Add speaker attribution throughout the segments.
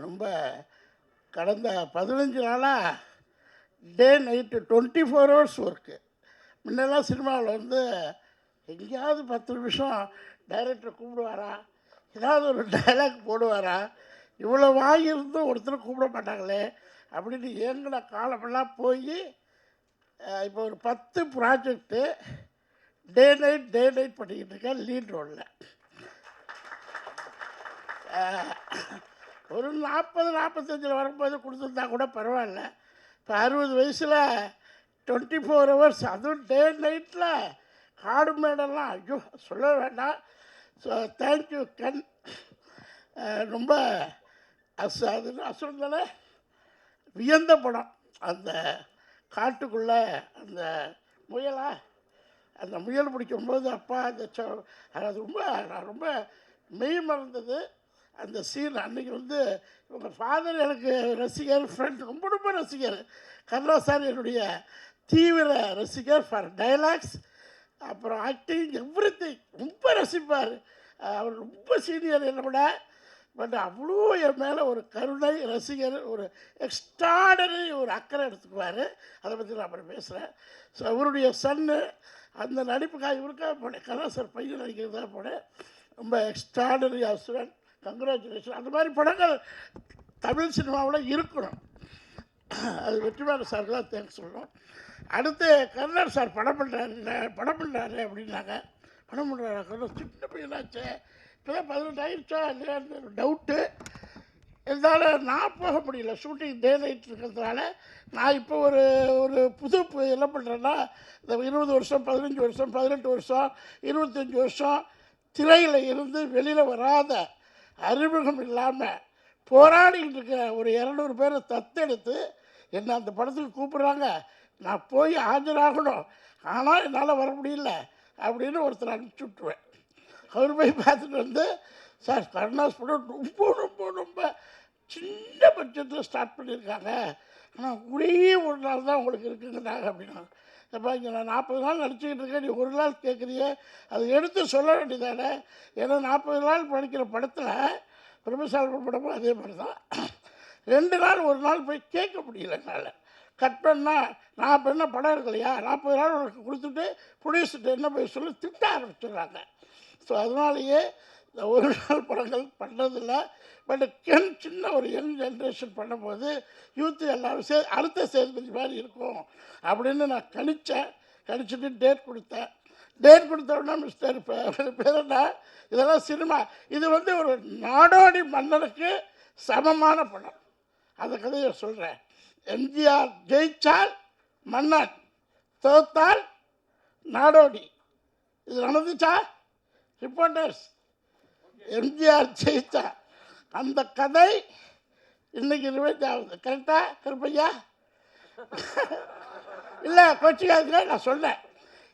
Speaker 1: ரொம்ப கடந்த 15 நாளாக டே நைட்டு 24 ஹவர்ஸ் ஒர்க்கு. முன்னெல்லாம் சினிமாவில் வந்து எங்கேயாவது 10 நிமிஷம் டைரக்டர் கூப்பிடுவாரா, ஏதாவது ஒரு டைலாக் போடுவாரா, இவ்வளோ வாங்கியிருந்தும் ஒருத்தர் கூப்பிட மாட்டாங்களே அப்படின்னு ஏங்கின காலமெல்லாம் போய் இப்போ ஒரு 10 ப்ராஜெக்டு டே நைட் பண்ணிக்கிட்டு இருக்கேன் லீட் ரோலில். ஒரு 40-45 வரும்போது கொடுத்துருந்தா கூட பரவாயில்ல. இப்போ 60 வயசில் 24 ஹவர்ஸ், அதுவும் டே நைட்டில் காடு மேடெல்லாம் ஐயோ சொல்ல வேண்டாம். ஸோ தேங்க்யூ கண். ரொம்ப அது அசுரந்தானே வியந்த படம். அந்த காட்டுக்குள்ளே அந்த முயல் பிடிக்கும்போது அப்பா அந்த அது ரொம்ப மெய் மறந்தது அந்த சீன். அன்றைக்கி வந்து இவங்க ஃபாதர் எனக்கு ரசிகர், ஃப்ரெண்ட், ரொம்ப ரசிகர். கருணா சார் என்னுடைய தீவிர ரசிகர் ஃபார் டைலாக்ஸ், அப்புறம் ஆக்டிங், எவ்ரிதிங் ரொம்ப ரசிப்பார். அவர் ரொம்ப சீனியர் என்னை விட. பட் அவ்வளோ என் மேலே ஒரு கருணை, ரசிகர், ஒரு எக்ஸ்ட்ராடனரி ஒரு அக்கறை எடுத்துக்குவார். அதை பற்றி நான் அப்புறம் பேசுகிறேன். ஸோ அவருடைய சன்னு அந்த நடிப்புக்காக இவருக்காக போனேன். கருணா சார் பையன் நடிக்கிறதுக்காக போனேன். ரொம்ப எக்ஸ்ட்ராடனரி அசுரன், கங்க்ராச்சுலேஷன். அந்த மாதிரி படங்கள் தமிழ் சினிமாவில் இருக்கணும். அது வெற்றிமாறன் சாருக்கு தான் தேங்க்ஸ் சொல்லணும். அடுத்து கர்ணன் சார் படம் பண்ணுறாரு அப்படின்னாங்க. படம் பண்ணுறாரு கர்ணன், சின்ன பையனாச்சே, இப்போ தான் 18 ஆகிடுச்சா இல்லையான்னு ஒரு டவுட்டு. இருந்தாலும் நான் போக முடியல, ஷூட்டிங் டே நைட் இருக்கிறதுனால. நான் இப்போ ஒரு புது என்ன பண்ணுறேன்னா, இந்த 20 வருஷம் 15 வருஷம் 18 வருஷம் 25 வருஷம் திரையில் இருந்து வெளியில் வராத, அறிமுகம் இல்லாமல் போராடிக்கிட்டு இருக்கிற ஒரு 200 பேரை தத்தெடுத்து என்னை அந்த படத்துக்கு கூப்பிட்றாங்க. நான் போய் ஆஜராகணும், ஆனால் என்னால் வர முடியல அப்படின்னு ஒருத்தர் அனுப்பிச்சி விட்ருவேன். அவர் போய் பார்த்துட்டு வந்து, சார் கருணாஸ் படம் ரொம்ப சின்ன பட்ஜெட்டில் ஸ்டார்ட் பண்ணியிருக்காங்க, ஆனால் ஒரே ஒரு நாள் தான் உங்களுக்கு இருக்குங்கிறாங்க அப்படின்னா. அப்போ இங்கே நான் 40 நாள் நடிச்சுக்கிட்டு இருக்கேன், நீ ஒரு நாள் கேட்குறியே, அதை எடுத்து சொல்ல வேண்டியதானே. ஏன்னா 40 நாள் படிக்கிற படத்தில் பிரபுசால்வன் படமும் அதே மாதிரி தான். 2 நாள் ஒரு நாள் போய் கேட்க முடியல என்னால். கட் பண்ணால் நான் இப்போ என்ன படம் இருக்கலையா, 40 நாள் உனக்கு கொடுத்துட்டு ப்ரொடியூசர்கிட்ட என்ன போய் சொல்லி திட்ட ஆரம்பிச்சிடுறாங்க. ஸோ அதனாலேயே இந்த ஒரு நாள் படங்கள் பண்ணுறதில்ல. பட் சின்ன ஒரு யங் ஜென்ரேஷன் பண்ணும்போது யூத்து எல்லோரும் அடுத்த சேதுபதி மாதிரி இருக்கும் அப்படின்னு நான் கணிச்சிட்டு டேட் கொடுத்தோன்னா மிஸ்டர் பேர் என்ன, இதெல்லாம் சினிமா, இது வந்து ஒரு நாடோடி மன்னனுக்கு சமமான படம். அந்த கதையை சொல்கிறேன். எம்ஜிஆர் ஜெயிச்சால் மன்னன், தோத்தால் நாடோடி. இது நடந்துச்சா ரிப்போர்ட்டர்ஸ்? எம்ஜிஆர் ஜெயிச்சா அந்த கதை இன்னைக்கு ரிவைண்ட் ஆகுது. கரெக்டாக கருப்பையா? இல்லை கோச்சிக்காதுங்க, நான் சொன்னேன்.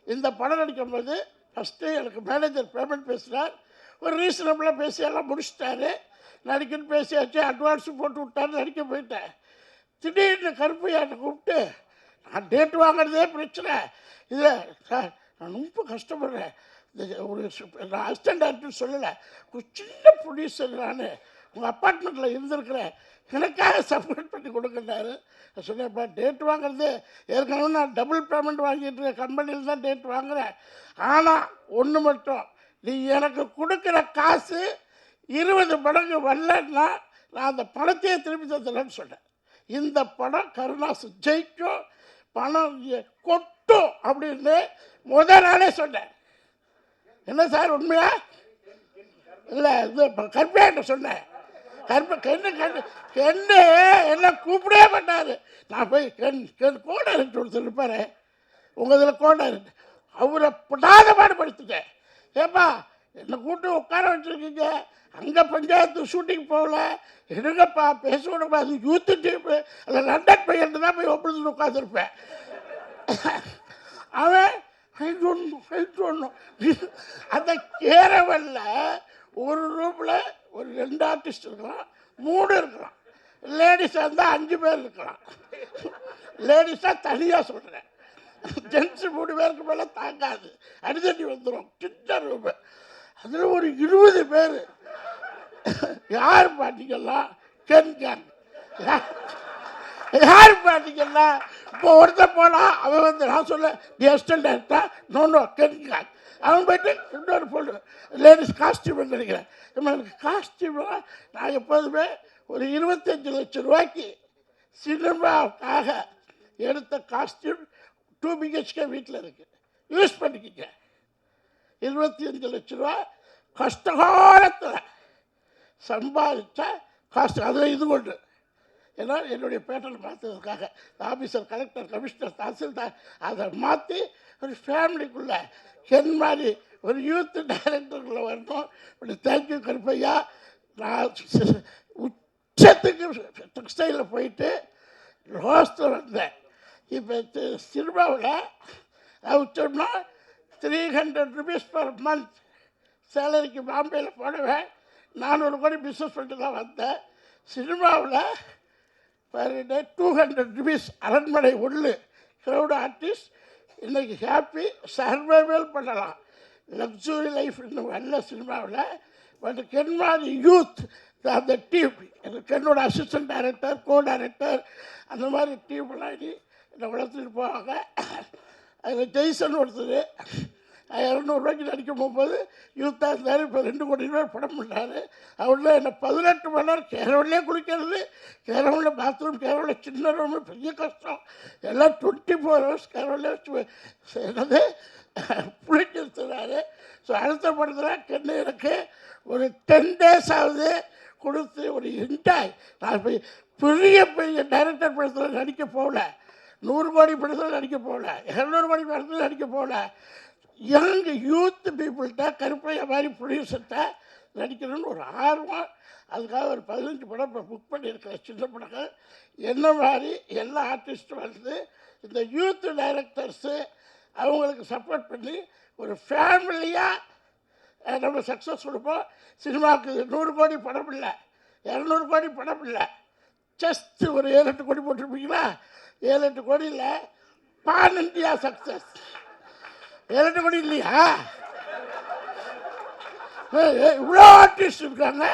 Speaker 1: இந்த படம் நடிக்கும்போது ஃபஸ்ட்டு எனக்கு மேனேஜர் பேமெண்ட் பேசுகிறார். ஒரு ரீசனபிளாக பேசி எல்லாம் முடிச்சிட்டாரு. நடிக்கணும்னு பேசியாச்சு, அட்வான்ஸும் போட்டு விட்டாரு, நடிக்க போயிட்டேன். திடீர்னு கருப்பையாட்டை கூப்பிட்டு, நான் டேட் வாங்குறதே பிரச்சனை, இதில் சார் நான் ரொம்ப கஷ்டப்படுறேன், ஒரு நான் அசிஸ்டன்ட் டேரக்டர்னு சொல்லலை, ஒரு சின்ன ப்ரொடியூசர், நான் உங்கள் அப்பார்ட்மெண்ட்டில் இருந்திருக்கிறேன், எனக்காக சப்மிட் பண்ணி கொடுக்குறாரு. நான் சொன்னேன்ப்பா, டேட் வாங்குறது ஏற்கனவே நான் டபுள் பேமெண்ட் வாங்கிட்டு இருக்கேன், கம்பெனியில் தான் டேட் வாங்குகிறேன். ஆனால் ஒன்று மட்டும், நீ எனக்கு கொடுக்குற காசு 20 மடங்கு வரலன்னா நான் அந்த பணத்தையே திருப்பி தந்துடுறேன்னு சொன்னேன். இந்த படம் கருணாஸ் ஜெயிக்கும், பணம் கொட்டும் அப்படின்னு முதல் நாளே சொன்னேன். என்ன சார் உண்மையா? இல்லை, இது கருப்பையாட்ட சொன்னேன். கென்னு என்ன கூப்பிடவே மாட்டார். நான் போய் கோடை இருக்கு ஒருத்தர் இருப்பார், உங்கள் இதில் கோடை இருக்கு, அவரை படாத பாடுபடுத்திட்டேன். ஏப்பா என்னை கூட்டு உட்கார வச்சுருக்கீங்க, அங்கே பஞ்சாயத்து ஷூட்டிங் போகல, என்னங்கப்பா பேச விடப்பா, அது யூத்து டீமு, அதில் லண்டன் பையன் தான் போய் ஒப்பிட்டு உட்காந்துருப்பேன். அவன் ஒன்றும் அந்த கேரவல்ல ஒரு ரூமில் ஒரு 2 ஆர்டிஸ்ட் இருக்கலாம், 3 இருக்கலாம். லேடிஸாக இருந்தால் 5 பேர் இருக்கலாம். லேடிஸாக தனியாக சொல்கிறேன். ஜென்ஸு 3 பேருக்கு மேலே தாங்காது, அடித்தடி வந்துடும். சின்ன ரூமு, அதில் ஒரு 20 பேர். யார் பார்த்தீங்கன்னா கென் கேங். யார் பார்த்தீங்கன்னா இப்போ ஒருத்தர் போனால் அவன் வந்து நான் சொல்ல தி அசிஸ்டன்ட் டைரக்டர் நோ கென் கேங். அவன் போய்ட்டு இன்னொரு பொண்ணு லேடிஸ் காஸ்டியூம்னு நினைக்கிறேன். எனக்கு காஸ்டியூம்லாம் நான் எப்போதுமே ஒரு 25 லட்சம் ரூபாய்க்கு சினிமாவுக்காக எடுத்த காஸ்டியூம் 2 BHK வீட்டில் இருக்குது, யூஸ் பண்ணிக்கிங்க. 25 லட்ச ரூபா கஷ்டகாலத்தில் சம்பாதிச்ச காஸ்ட். அதில் இது கொண்டு ஏன்னா என்னுடைய பேட்டர்ன் மாற்றுறதுக்காக ஆஃபீஸர், கலெக்டர், கமிஷனர், தாசில்தார் அதை மாற்றி ஒரு ஃபேமிலிக்குள்ளே என் மாதிரி ஒரு யூத் டைரக்டருக்குள்ளே வரணும். இப்படி தேங்க்யூ கருப்பையா. நான் உச்சத்துக்கு டெக்ஸ்டைலில் போயிட்டு ரோஸ்டில் வந்தேன். இப்போ சினிமாவில் உச்சம்னா 300 rupees per month சேலரிக்கு பாம்பேயில் போனவன் 400 கோடி பிஸ்னஸ் பண்ணிட்டு தான் வந்தேன். சினிமாவில் பர் டே 200 rupees அரண்மனை உள்ளு க்ரௌட் ஆர்டிஸ்ட் இன்றைக்கி ஹாப்பி சர்வைவல் பண்ணலாம். லக்ஸுரி லைஃப் இன்னும் நல்ல சினிமாவில். பட் கென்மாரி யூத் அந்த டீம் என்னோட அசிஸ்டன்ட் டைரக்டர், கோ டைரக்டர் அந்த மாதிரி டீம்லாம் என்னை வளர்த்துட்டு போவாங்க. அதில் ஜெய்சன் ஒருத்தர் 200 ரூபாய்க்கு நடிக்க போகும்போது யூத்தாக இருந்தார். இப்போ 2 கோடி ரூபாய் படம் பண்ணார். அவரில் என்னை 18 மணி நேரம் கேரவன்லேயே குளிக்கிறது, கேரவனில் பாத்ரூம், கேரவனில் சின்ன ரூம், பெரிய கஷ்டம். எல்லாம் 24 hours கேரவனில் வச்சு என்னது குளிக்கிறாரு. ஸோ அடுத்த படத்தில் கென்னு எனக்கு ஒரு 10 days ஆகுது கொடுத்து ஒரு என்ஜாய். நான் போய் பெரிய பெரிய டைரக்டர் படத்தில் நடிக்க போகல, 100 கோடி படத்தில் நடிக்க போகல, 200 கோடி படத்தில் நடிக்க போகல. யங் யூத் பீப்புள்கிட்ட கருப்பைய மாதிரி ப்ரொடியூசர்கிட்ட நடிக்கணும்னு ஒரு ஆர்வம். அதுக்காக ஒரு 15 படம் இப்போ புக் பண்ணியிருக்கிறேன், சின்ன படங்கள். என்ன மாதிரி எல்லா ஆர்டிஸ்ட்டும் வந்து இந்த யூத் டைரக்டர்ஸு அவங்களுக்கு சப்போர்ட் பண்ணி ஒரு ஃபேமிலியாக நம்ம சக்ஸஸ் கொடுப்போம். சினிமாவுக்கு 100 கோடி படம் இல்லை, 200 கோடி படம் இல்லை, ஜஸ்ட் ஒரு 7-8 கோடி போட்டிருப்பீங்களா? 7-8 கோடியில் பான் இண்டியா சக்ஸஸ். 7-8 கோடி இல்லையா? இவ்வளோ ஆர்டிஸ்ட் இருக்காங்க.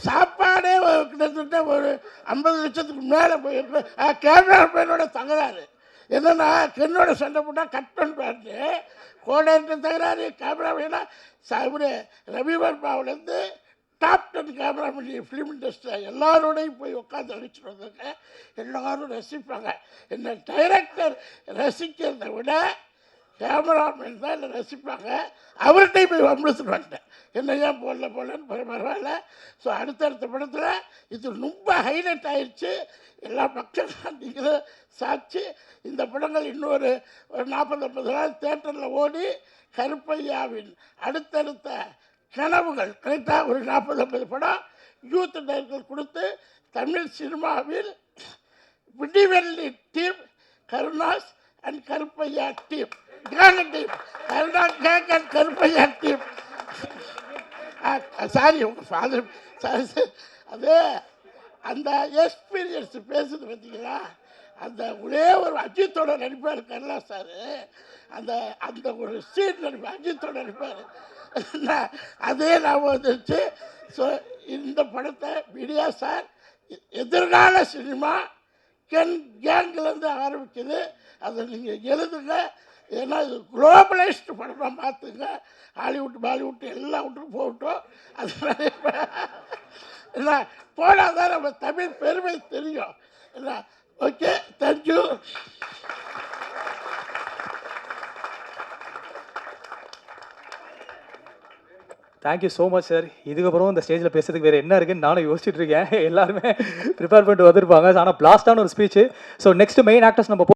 Speaker 1: சாப்பாடே கிட்டத்தட்ட ஒரு 50 லட்சத்துக்கு மேலே போயிருக்கு. கேமரா மேனோட தகராறு என்னென்னா, கென்னோட சண்டை போட்டால் கட் பண்ணிட்டு கோடைட்டு தகராறு. கேமரா மேனா இவர் ரவி வர்மாவிலேருந்து டாப் 10 கேமராமேன் ஃபிலிம் இண்டஸ்ட்ரியில் எல்லாரோடையும் போய் உட்காந்து நடிச்சுட்டு வந்தாங்க. எல்லோரும் ரசிப்பாங்க. என்ன டைரக்டர் ரசிக்கிறத விட கேமராமேன் தான் என்னை ரசிப்பாங்க. அவர்கிட்டையும் போய் வம்பளுத்துட்டு வந்துட்டேன். என்ன ஏன் போடலன்னு பரவாயில்ல. ஸோ அடுத்தடுத்த படத்தில் இது ரொம்ப ஹைலைட் ஆயிடுச்சு. எல்லா மக்களும் நீங்களும் சாட்சி. இந்த படங்கள் இன்னொரு 40-50 நாள் தேட்டரில் ஓடி கருப்பையாவின் அடுத்தடுத்த கனவுகள் கரெக்டாக ஒரு 40-50 படம் யூத் டைரக்டர் கொடுத்து தமிழ் சினிமாவில் Vidivelli team, Karunas and Karuppaiya team, team Karunas cake and Karuppaiya team. Sorry உங்கள் ஃபாதர் சாரி சார். அது அந்த எக்ஸ்பீரியன்ஸ் பேசுது பார்த்தீங்களா? அந்த ஒரே ஒரு அஜித்தோட நடிப்பார் கருணா சார். அந்த அந்த ஒரு சீன் நடிப்பார், அஜித்தோட நடிப்பார். அதே ஞாபகம் வந்துருச்சு. ஸோ இந்த படத்தை மீடியா சார் எதிர்கால சினிமா கென் கேங்கிலேருந்து ஆரம்பிக்குது. அதை நீங்கள் எழுதுங்க. ஏன்னா இது குளோபலைஸ்டு படமாக பார்த்துங்க. ஹாலிவுட், பாலிவுட் எல்லா விட்டுக்கும் போகட்டும். அதனால என்ன போனால் தான் நம்ம தமிழ் பெருமை தெரியும். என்ன okay, thank you.
Speaker 2: Thank you so much sir. இதுக்கப்புறம் இந்த ஸ்டேஜில் பேசுறதுக்கு வேறு என்ன இருக்குன்னு நானும் யோசிச்சுட்டு இருக்கேன். எல்லாருமே ப்ரிப்பேர் பண்ணிட்டு வந்திருப்பாங்க. ஆனால் பிளாஸ்டான ஒரு speech. So next main actors நம்ம